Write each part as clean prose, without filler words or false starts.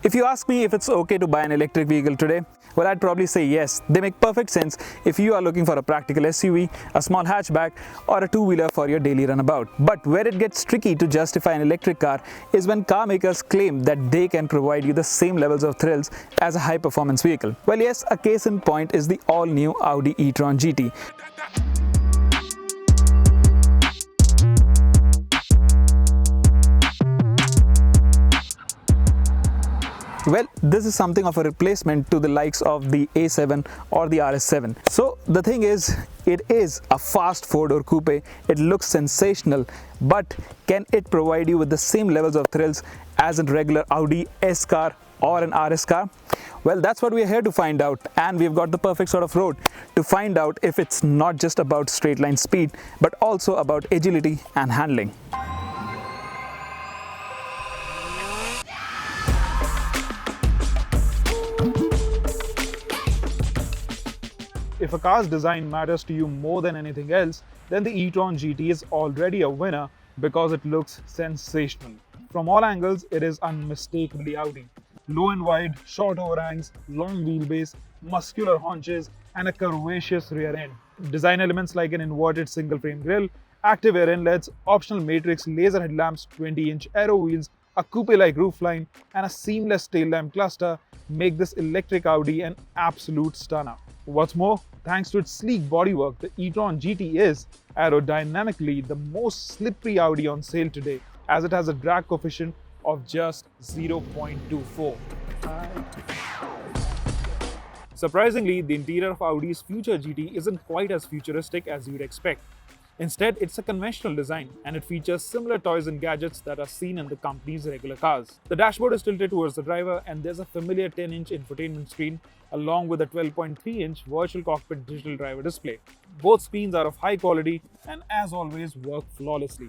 If you ask me if it's okay to buy an electric vehicle today, well, I'd probably say yes. They make perfect sense if you are looking for a practical SUV, a small hatchback, or a two-wheeler for your daily runabout. But where it gets tricky to justify an electric car is when car makers claim that they can provide you the same levels of thrills as a high-performance vehicle. Well, yes, a case in point is the all-new Audi e-tron GT. Well, this is something of a replacement to the likes of the A7 or the RS7. So the thing is, it is a fast four-door coupe. It looks sensational, but can it provide you with the same levels of thrills as a regular Audi S car or an RS car? Well, that's what we're here to find out, and we've got the perfect sort of road to find out if it's not just about straight line speed, but also about agility and handling. If a car's design matters to you more than anything else, then the e-tron GT is already a winner because it looks sensational. From all angles, it is unmistakably Audi. Low and wide, short overhangs, long wheelbase, muscular haunches, and a curvaceous rear end. Design elements like an inverted single-frame grille, active air inlets, optional matrix laser headlamps, 20-inch aero wheels, a coupe-like roofline, and a seamless tail lamp cluster make this electric Audi an absolute stunner. What's more, thanks to its sleek bodywork, the e-tron GT is aerodynamically the most slippery Audi on sale today, as it has a drag coefficient of just 0.24. Surprisingly, the interior of Audi's future GT isn't quite as futuristic as you'd expect. Instead, it's a conventional design, and it features similar toys and gadgets that are seen in the company's regular cars. The dashboard is tilted towards the driver, and there's a familiar 10-inch infotainment screen along with a 12.3-inch virtual cockpit digital driver display. Both screens are of high quality and, as always, work flawlessly.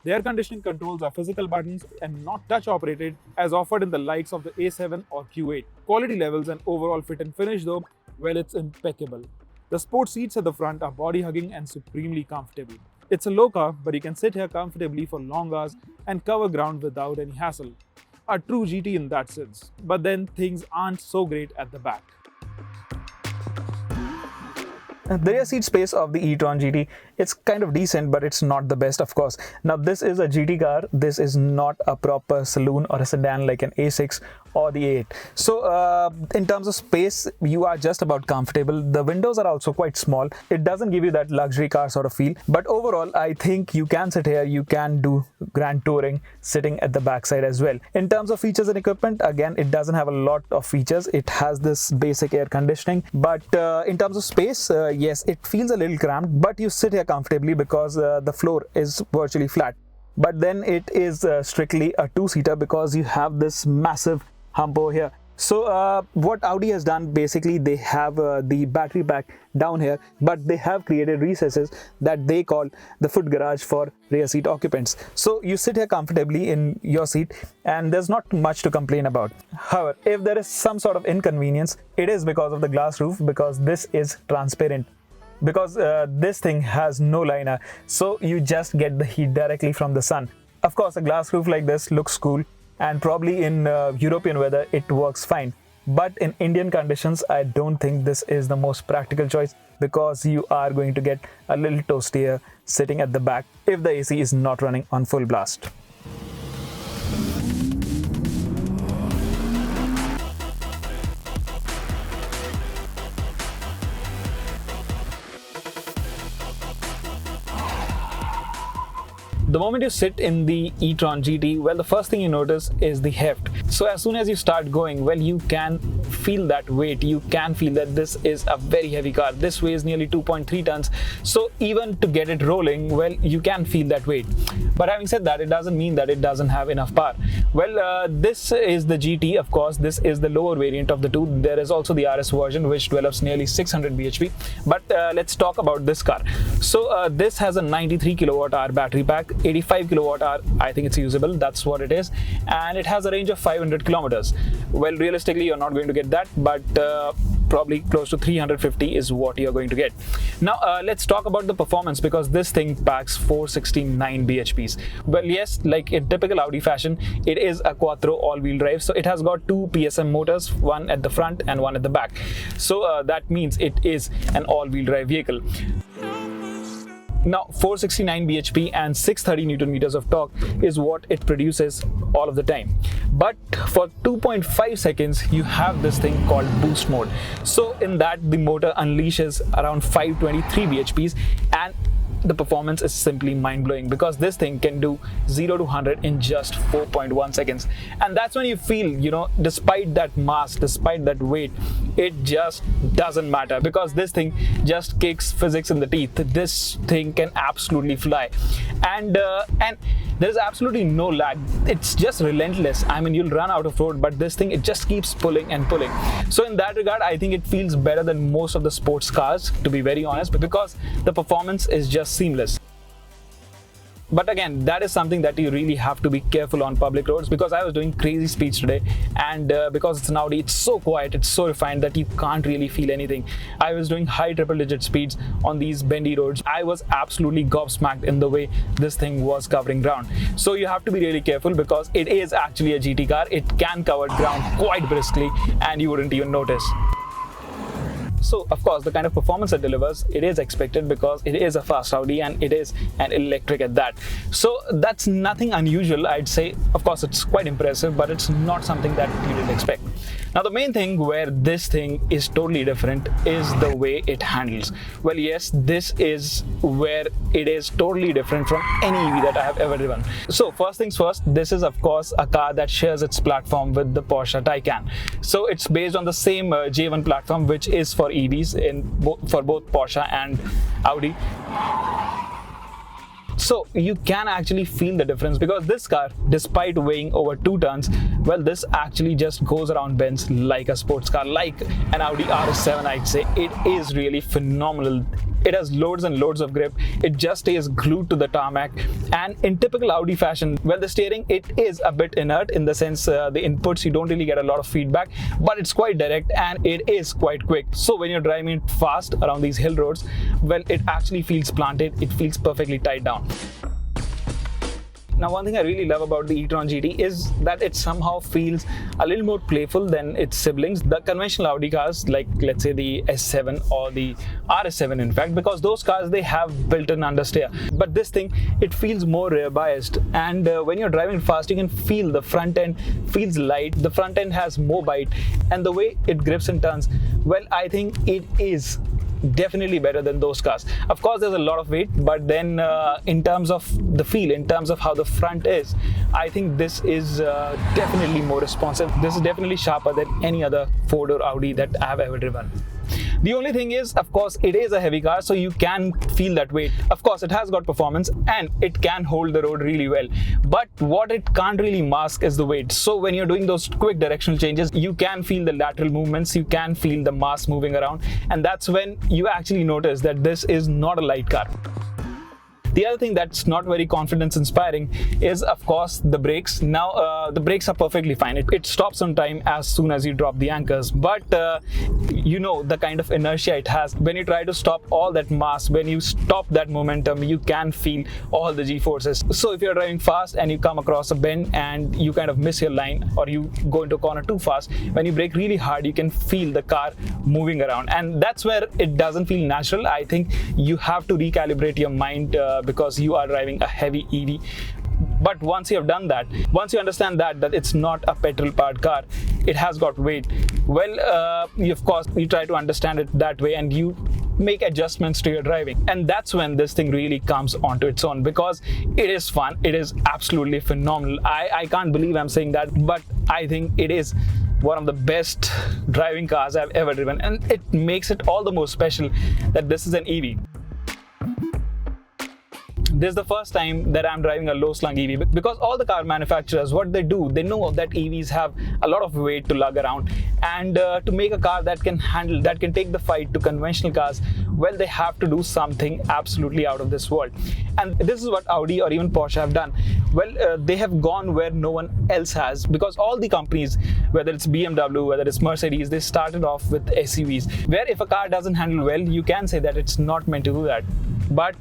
The air conditioning controls are physical buttons and not touch operated as offered in the likes of the A7 or Q8. Quality levels and overall fit and finish though, well, it's impeccable. The sport seats at the front are body-hugging and supremely comfortable. It's a low car, but you can sit here comfortably for long hours and cover ground without any hassle. A true GT in that sense. But then things aren't so great at the back. The rear seat space of the e-tron GT, it's kind of decent, but it's not the best, of course. Now, this is a GT car. This is not a proper saloon or a sedan like an A6 or the A8. So, in terms of space, you are just about comfortable. The windows are also quite small. It doesn't give you that luxury car sort of feel. But overall, I think you can sit here, you can do grand touring sitting at the backside as well. In terms of features and equipment, again, it doesn't have a lot of features. It has this basic air conditioning. But in terms of space, yes, it feels a little cramped, but you sit here comfortably because the floor is virtually flat. But then it is strictly a two-seater because you have this massive hump over here. So what Audi has done, basically they have the battery pack down here, but they have created recesses that they call the foot garage for rear seat occupants. So you sit here comfortably in your seat and there's not much to complain about. However, if there is some sort of inconvenience, it is because of the glass roof, because this is transparent. Because this thing has no liner, so you just get the heat directly from the sun. Of course, a glass roof like this looks cool, and probably in European weather it works fine. But in Indian conditions, I don't think this is the most practical choice, because you are going to get a little toastier sitting at the back if the AC is not running on full blast. The moment you sit in the e-tron GT, well, the first thing you notice is the heft. So as soon as you start going, well, you can feel that weight. You can feel that this is a very heavy car. This weighs nearly 2.3 tons. So even to get it rolling, well, you can feel that weight. But having said that, it doesn't mean that it doesn't have enough power. Well, this is the GT, of course. This is the lower variant of the two. There is also the RS version, which develops nearly 600 bhp. But let's talk about this car. So this has a 93 kilowatt hour battery pack, 85 kilowatt hour. I think it's usable. That's what it is. And it has a range of 500 kilometers. Well, realistically, you're not going to get that, but probably close to 350 is what you're going to get. Now let's talk about the performance, because this thing packs 469 bhps. Well, yes, like in typical Audi fashion, it is a quattro all-wheel drive, so it has got two PSM motors, one at the front and one at the back. So that means it is an all-wheel drive vehicle. Now 469 bhp and 630 newton meters of torque is what it produces all of the time. But for 2.5 seconds you have this thing called boost mode. So in that the motor unleashes around 523 bhps, and the performance is simply mind-blowing, because this thing can do 0 to 100 in just 4.1 seconds. And that's when you feel, you know, despite that mass, despite that weight, it just doesn't matter, because this thing just kicks physics in the teeth. This thing can absolutely fly, and there's absolutely no lag. It's just relentless. I mean, you'll run out of road, but this thing, it just keeps pulling and pulling. So in that regard, I think it feels better than most of the sports cars, to be very honest, because the performance is just seamless. But again, that is something that you really have to be careful on public roads, because I was doing crazy speeds today, and because it's an Audi, it's so quiet, it's so refined that you can't really feel anything. I was doing high triple-digit speeds on these bendy roads. I was absolutely gobsmacked in the way this thing was covering ground. So you have to be really careful, because it is actually a GT car. It can cover ground quite briskly and you wouldn't even notice. So of course, the kind of performance it delivers, it is expected, because it is a fast Audi and it is an electric at that. So that's nothing unusual, I'd say. Of course, it's quite impressive, but it's not something that you didn't expect. Now, the main thing where this thing is totally different is the way it handles. Well, yes, this is where it is totally different from any EV that I have ever driven. So first things first, this is of course a car that shares its platform with the Porsche Taycan. So it's based on the same J1 platform, which is for EVs for both Porsche and Audi. So you can actually feel the difference, because this car, despite weighing over 2 tons, well, this actually just goes around bends like a sports car, like an Audi RS7, I'd say. It is really phenomenal. It has loads and loads of grip. It just stays glued to the tarmac. And in typical Audi fashion, well, the steering, it is a bit inert in the sense the inputs, you don't really get a lot of feedback, but it's quite direct and it is quite quick. So when you're driving it fast around these hill roads, well, it actually feels planted. It feels perfectly tied down. Now, one thing I really love about the e-tron GT is that it somehow feels a little more playful than its siblings, the conventional Audi cars, like let's say the S7 or the RS7, in fact, because those cars, they have built-in understeer. But this thing, it feels more rear biased, and when you're driving fast, you can feel the front end feels light, the front end has more bite, and the way it grips and turns, well, I think it is definitely better than those cars. Of course, there's a lot of weight, but then in terms of the feel, in terms of how the front is, I think this is definitely more responsive. This is definitely sharper than any other Ford or Audi that I have ever driven. The only thing is, of course, it is a heavy car, so you can feel that weight. Of course, it has got performance and it can hold the road really well, but what it can't really mask is the weight. So when you're doing those quick directional changes, you can feel the lateral movements, you can feel the mass moving around, and that's when you actually notice that this is not a light car. The other thing that's not very confidence inspiring is, of course, the brakes. Now, the brakes are perfectly fine. It stops on time as soon as you drop the anchors, but you know the kind of inertia it has. When you try to stop all that mass, when you stop that momentum, you can feel all the G-forces. So if you're driving fast and you come across a bend and you kind of miss your line, or you go into a corner too fast, when you brake really hard, you can feel the car moving around, and that's where it doesn't feel natural. I think you have to recalibrate your mind because you are driving a heavy EV. But once you have done that, once you understand that it's not a petrol powered car, it has got weight, well, of course, you try to understand it that way and you make adjustments to your driving, and that's when this thing really comes onto its own, because it is fun. It is absolutely phenomenal. I can't believe I'm saying that, but I think it is one of the best driving cars I've ever driven, and it makes it all the more special that this is an EV. this is the first time that I'm driving a low slung EV, because all the car manufacturers, what they do, they know that EVs have a lot of weight to lug around, and to make a car that can handle, that can take the fight to conventional cars, well, they have to do something absolutely out of this world. And this is what Audi or even Porsche have done. Well, they have gone where no one else has, because all the companies, whether it's BMW, whether it's Mercedes, they started off with SUVs, where if a car doesn't handle well, you can say that it's not meant to do that. But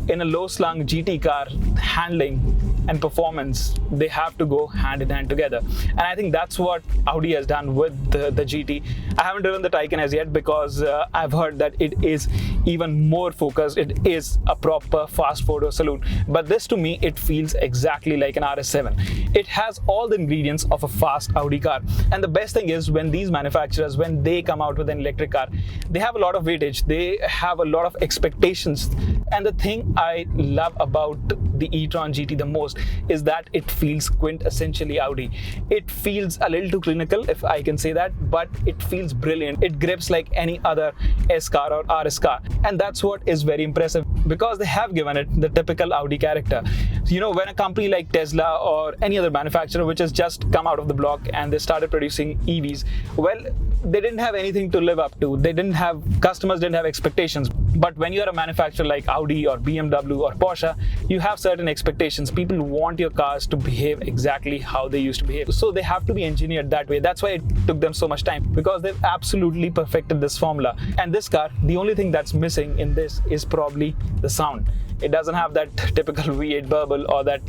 in a low slung GT car, handling and performance, they have to go hand in hand together. And I think that's what Audi has done with the GT. I haven't driven the Taycan as yet, because I've heard that it is even more focused. It is a proper fast four-door saloon. But this, to me, it feels exactly like an RS7. It has all the ingredients of a fast Audi car. And the best thing is, when these manufacturers, when they come out with an electric car, they have a lot of weightage. They have a lot of expectations. And the thing I love about the e-tron GT the most is that it feels quintessentially Audi. It feels a little too clinical, if I can say that, but it feels brilliant. It grips like any other S car or RS car, and that's what is very impressive, because they have given it the typical Audi character. You know, when a company like Tesla or any other manufacturer which has just come out of the block and they started producing EVs, well, they didn't have anything to live up to. They didn't have, customers didn't have expectations. But when you're a manufacturer like Audi or BMW or Porsche, you have certain expectations. People want your cars to behave exactly how they used to behave. So they have to be engineered that way. That's why it took them so much time, because they've absolutely perfected this formula. And this car, the only thing that's missing in this is probably the sound. It doesn't have that typical V8 burble or that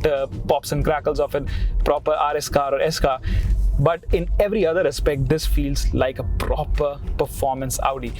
pops and crackles of a proper RS car or S car. But in every other aspect, this feels like a proper performance Audi.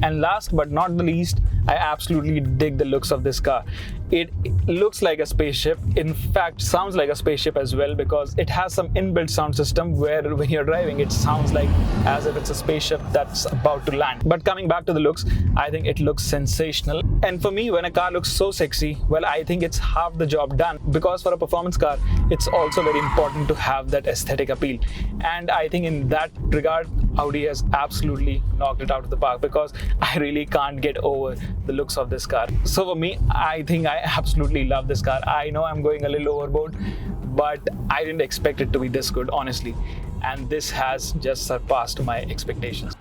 And last but not the least, I absolutely dig the looks of this car. It looks like a spaceship. In fact, sounds like a spaceship as well, because it has some inbuilt sound system where when you're driving, it sounds like as if it's a spaceship that's about to land. But coming back to the looks, I think it looks sensational. And for me, when a car looks so sexy, well, I think it's half the job done, because for a performance car, it's also very important to have that aesthetic appeal. And I think in that regard, Audi has absolutely knocked it out of the park, because I really can't get over the looks of this car. So for me, I think I absolutely love this car. I know I'm going a little overboard, but I didn't expect it to be this good, honestly. And this has just surpassed my expectations.